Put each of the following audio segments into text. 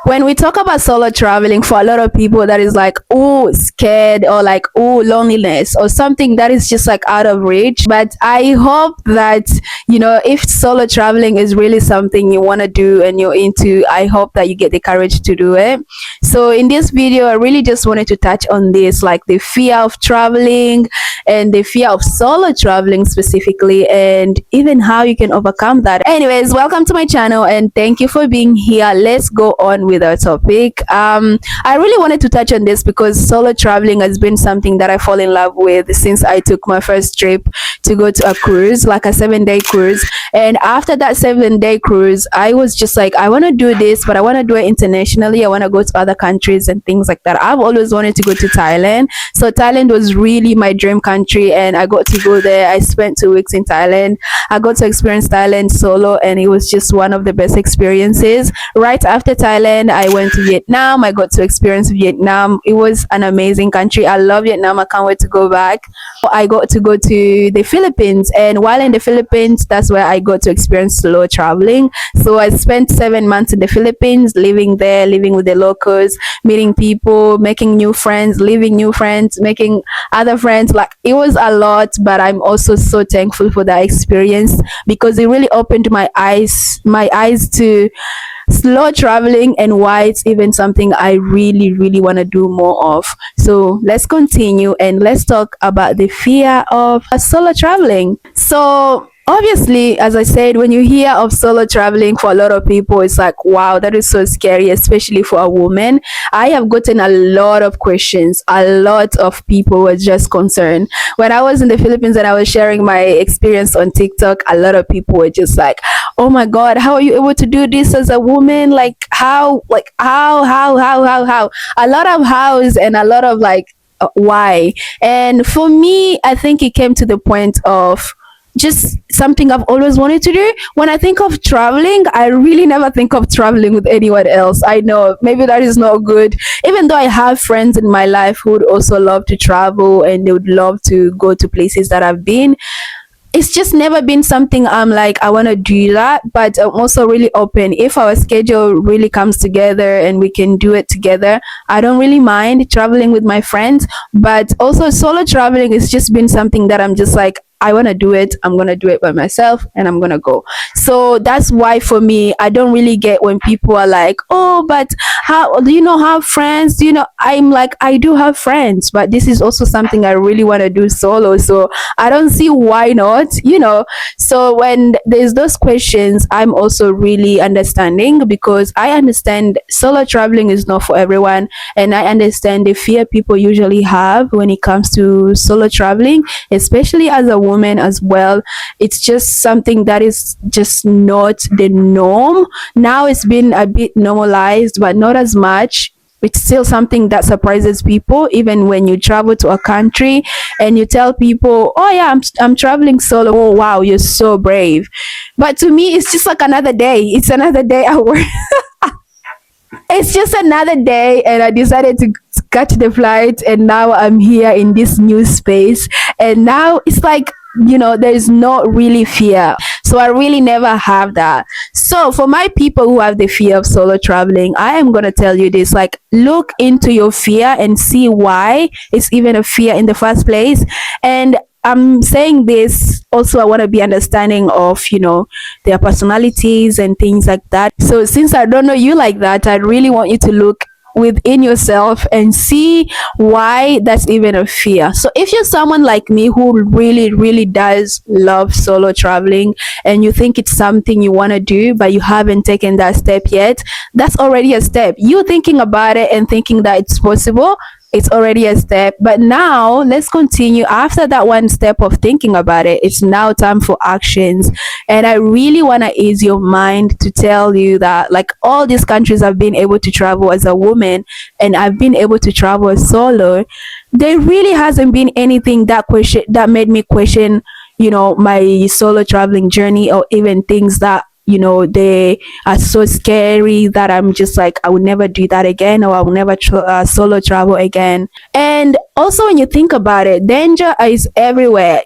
when we talk about solo traveling, for a lot of people, that is like, oh, scared, or like, oh, loneliness, or something that is just like out of reach. But I hope that, if solo traveling is really something you want to do and you're into, I hope that you get the courage to do it. So in this video, I really just wanted to touch on this, like the fear of traveling and the fear of solo traveling specifically, and even how you can overcome that. Anyways, welcome to my channel and thank you for being here. Let's go on with our topic. I really wanted to touch on this because solo traveling has been something that I fall in love with since I took my first trip to go to a cruise, like a 7-day cruise. And after that 7-day cruise, I was just like, I want to do this, but I want to do it internationally. I want to go to other countries and things like that. I've always wanted to go to Thailand. So Thailand was really my dream country and I got to go there. I spent 2 weeks in Thailand. I got to experience Thailand solo and it was just one of the best experiences. Right after Thailand, I went to Vietnam. I got to experience Vietnam. It was an amazing country. I love Vietnam. I can't wait to go back. I got to go to the Philippines, and while in the Philippines, that's where I got to experience solo traveling. So I spent 7 months in the Philippines, living there, living with the locals, meeting people, making new friends, leaving new friends, making other friends. Like, it was a lot, but I'm also so thankful for that experience because it really opened my eyes to slow traveling and why it's even something I really, really want to do more of. So let's continue and let's talk about the fear of solo traveling. So obviously, as I said, when you hear of solo traveling, for a lot of people, it's like, wow, that is so scary, especially for a woman. I have gotten a lot of questions. A lot of people were just concerned. When I was in the Philippines and I was sharing my experience on TikTok, a lot of people were just like, oh my God, how are you able to do this as a woman? Like, how? A lot of hows and a lot of like, why? And for me, I think it came to the point of just something I've always wanted to do. When I think of traveling, I really never think of traveling with anyone else. I know maybe that is not good, even though I have friends in my life who would also love to travel and they would love to go to places that I've been. It's just never been something I'm like, I want to do that, but I'm also really open. If our schedule really comes together and we can do it together, I don't really mind traveling with my friends. But also solo traveling has just been something that I'm just like, I want to do it. I'm going to do it by myself and I'm going to go. So that's why for me, I don't really get when people are like, oh, but how do you not have friends? I'm like, I do have friends, but this is also something I really want to do solo. So I don't see why not. So when there's those questions, I'm also really understanding because I understand solo traveling is not for everyone. And I understand the fear people usually have when it comes to solo traveling, especially as a woman as well. It's just something that is just not the norm. Now it's been a bit normalized, but not as much. It's still something that surprises people, even when you travel to a country and you tell people, oh yeah, I'm traveling solo. Oh wow, you're so brave. But to me, it's just like another day. It's another day at work. It's just another day and I decided to catch the flight and now I'm here in this new space and now it's like, there is not really fear. So I really never have that. So for my people who have the fear of solo traveling, I am going to tell you this, like, look into your fear and see why it's even a fear in the first place. And I'm saying this also, I want to be understanding of, their personalities and things like that. So since I don't know you like that, I really want you to look within yourself and see why that's even a fear. So if you're someone like me who really, really does love solo traveling and you think it's something you want to do, but you haven't taken that step yet, that's already a step. You thinking about it and thinking that it's possible, it's already a step. But now let's continue. After that one step of thinking about it, it's now time for actions. And I really want to ease your mind to tell you that, like, all these countries I've been able to travel as a woman and I've been able to travel as solo, there really hasn't been anything that made me question, my solo traveling journey, or even things that they are so scary that I'm just like, I will never do that again, or I will never solo travel again. And also when you think about it, danger is everywhere.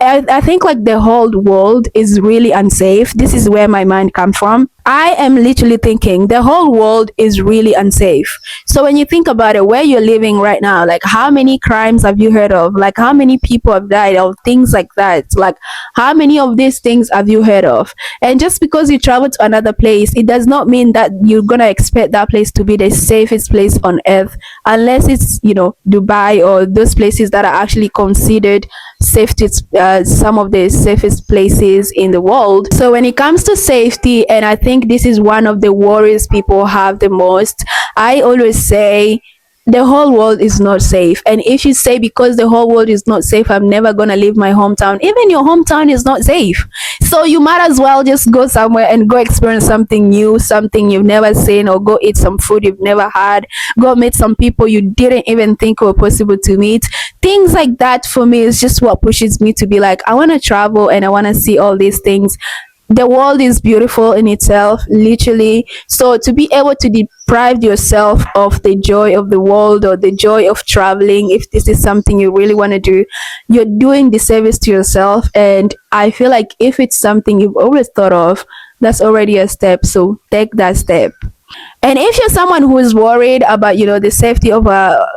I think like the whole world is really unsafe. This is where my mind comes from. I am literally thinking the whole world is really unsafe. So when you think about it, where you're living right now, like how many crimes have you heard of? Like how many people have died of things like that? Like how many of these things have you heard of? And just because you travel to another place, it does not mean that you're gonna expect that place to be the safest place on earth, unless it's, Dubai or those places that are actually considered safety, some of the safest places in the world. So when it comes to safety, and I think this is one of the worries people have the most, I always say the whole world is not safe. And if you say because the whole world is not safe, I'm never gonna leave my hometown, even your hometown is not safe. So you might as well just go somewhere and go experience something new, something you've never seen, or go eat some food you've never had, go meet some people you didn't even think were possible to meet. Things like that for me is just what pushes me to be like, I want to travel and I want to see all these things. The world is beautiful in itself, literally. So to be able to deprive yourself of the joy of the world or the joy of traveling, if this is something you really want to do, you're doing disservice to yourself. And I feel like if it's something you've always thought of, that's already a step. So take that step. And if you're someone who is worried about, the safety of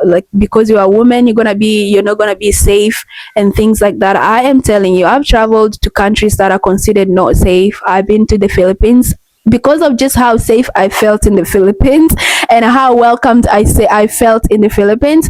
like because you're a woman, you're not gonna be safe and things like that. I am telling you, I've traveled to countries that are considered not safe. I've been to the Philippines because of just how safe I felt in the Philippines and how welcomed I felt in the Philippines.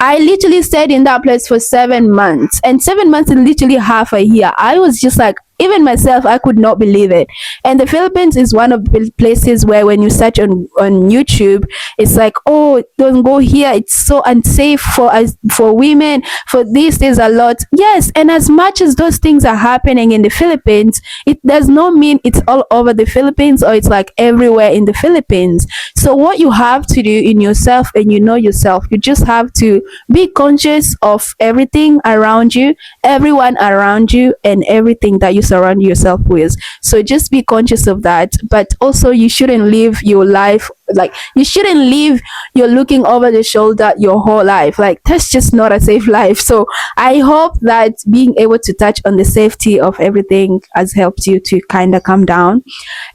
I literally stayed in that place for 7 months, and 7 months is literally half a year. I was just like, even myself, I could not believe it. And the Philippines is one of the places where when you search on YouTube, it's like, oh, don't go here. It's so unsafe for us, for women, for this. There's a lot. Yes, and as much as those things are happening in the Philippines, it does not mean it's all over the Philippines or it's like everywhere in the Philippines. So what you have to do in yourself, and yourself, you just have to be conscious of everything around you, everyone around you, and everything that you surround yourself with. So just be conscious of that. But also, you shouldn't live your life like you shouldn't live you're looking over the shoulder your whole life. Like that's just not a safe life. So I hope that being able to touch on the safety of everything has helped you to kind of calm down.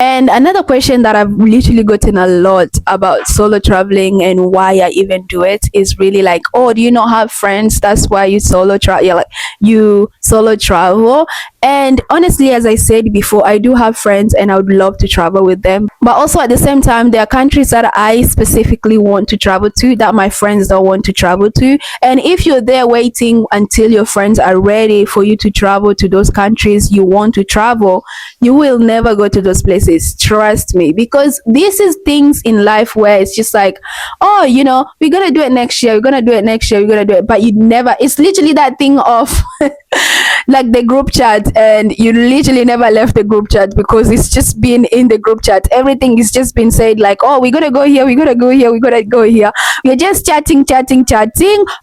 And another question that I've literally gotten a lot about solo traveling and why I even do it is really like, oh, do you not have friends? That's why you solo travel. Yeah, like you solo travel. And honestly, as I said before, I do have friends and I would love to travel with them. But also at the same time, there are countries that I specifically want to travel to that my friends don't want to travel to. And if you're there waiting until your friends are ready for you to travel to those countries you want to travel, you will never go to those places. Trust me. Because this is things in life where it's just like, oh, we're going to do it next year. We're going to do it next year. We're going to do it. But you never, it's literally that thing of like the group chat, and you literally never left the group chat because it's just been in the group chat. Everything is just been said like, oh, we're gonna go here, we're gonna go here, we're gonna go here. We're just chatting,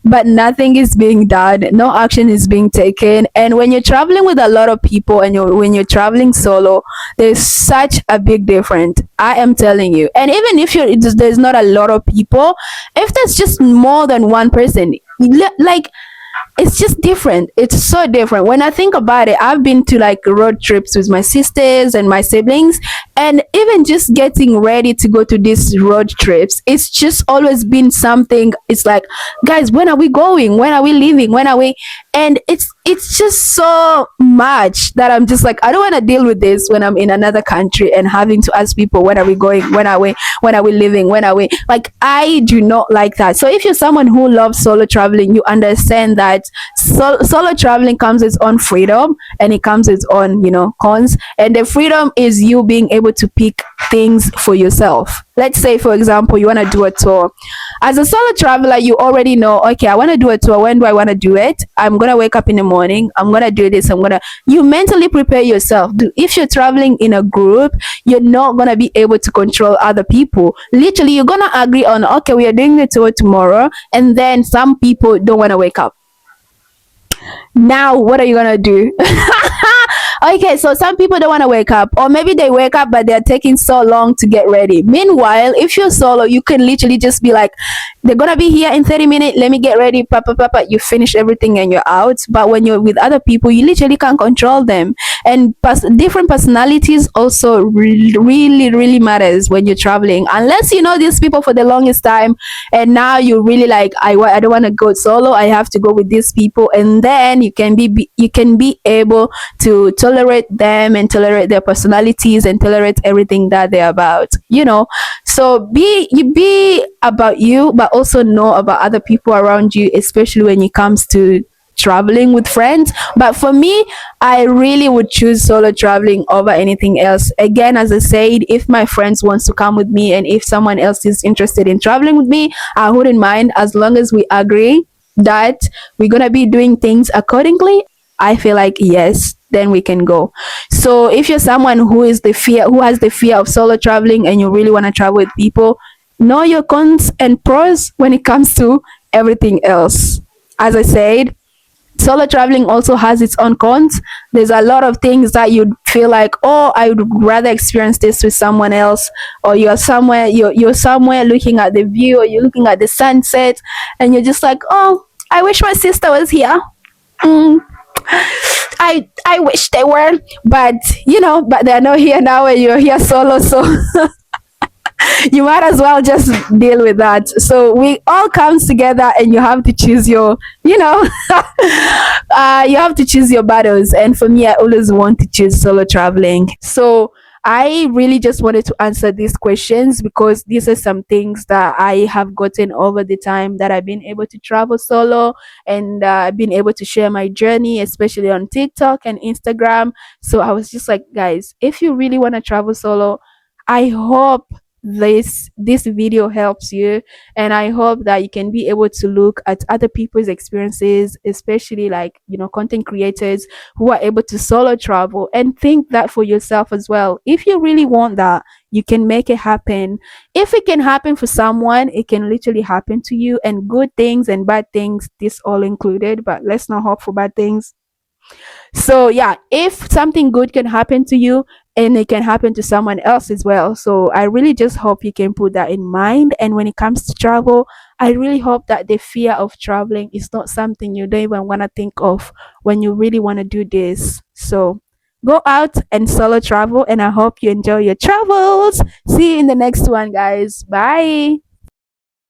but nothing is being done. No action is being taken. And when you're traveling with a lot of people and when you're traveling solo, there's such a big difference. I am telling you. And even if there's not a lot of people, if there's just more than one person, like it's just different. It's so different. When I think about it, I've been to like road trips with my sisters and my siblings, and even just getting ready to go to these road trips, it's just always been something. It's like, guys, when are we going? When are we leaving? When are we? And it's just so much that I'm just like, I don't want to deal with this when I'm in another country and having to ask people, when are we going? When are we leaving? When are we? Like, I do not like that. So if you're someone who loves solo traveling, you understand that solo traveling comes with its own freedom, and it comes with its own, cons. And the freedom is you being able to pick things for yourself. Let's say, for example, you want to do a tour. As a solo traveler, you already know, okay, I want to do a tour. When do I want to do it? I'm going to wake up in the morning. I'm going to do this. You mentally prepare yourself. If you're traveling in a group, you're not going to be able to control other people. Literally, you're going to agree on, okay, we are doing the tour tomorrow. And then some people don't want to wake up. Now, what are you going to do? Okay, so some people don't want to wake up, or maybe they wake up but they're taking so long to get ready. Meanwhile, if you're solo, you can literally just be like, they're gonna be here in 30 minutes, let me get ready, papa, papa, you finish everything and you're out. But when you're with other people, you literally can't control them. And different personalities also really, really matters when you're traveling. Unless you know these people for the longest time, and now you really like, I don't want to go solo, I have to go with these people, and then you can be able to tolerate them and tolerate their personalities and tolerate everything that they're about, you know. So be about you, but also know about other people around you, especially when it comes to traveling with friends. But for me, I really would choose solo traveling over anything else. Again, as I said, if my friends wants to come with me and if someone else is interested in traveling with me, I wouldn't mind, as long as we agree that we're gonna be doing things accordingly. I feel like yes, then we can go. So if you're someone who has the fear of solo traveling and you really want to travel with people, know your cons and pros when it comes to everything else. As I said, solo traveling also has its own cons. There's a lot of things that you'd feel like, oh, I would rather experience this with someone else. Or you're somewhere looking at the view, or you're looking at the sunset, and you're just like, oh, I wish my sister was here. Mm, I wish they were, but but they're not here now, and you're here solo, so you might as well just deal with that. So we all comes together, and you have to choose your, you have to choose your battles. And for me, I always want to choose solo traveling. So I really just wanted to answer these questions because these are some things that I have gotten over the time that I've been able to travel solo, and I've been able to share my journey, especially on TikTok and Instagram. So I was just like, guys, if you really want to travel solo, I hope this video helps you, and I hope that you can be able to look at other people's experiences, especially like content creators who are able to solo travel, and think that for yourself as well. If you really want that, you can make it happen. If it can happen for someone, it can literally happen to you, and good things and bad things, this all included, but let's not hope for bad things. So yeah, if something good can happen to you, and it can happen to someone else as well. So I really just hope you can put that in mind. And when it comes to travel, I really hope that the fear of traveling is not something you don't even want to think of when you really want to do this. So go out and solo travel, and I hope you enjoy your travels. See you in the next one, guys. Bye.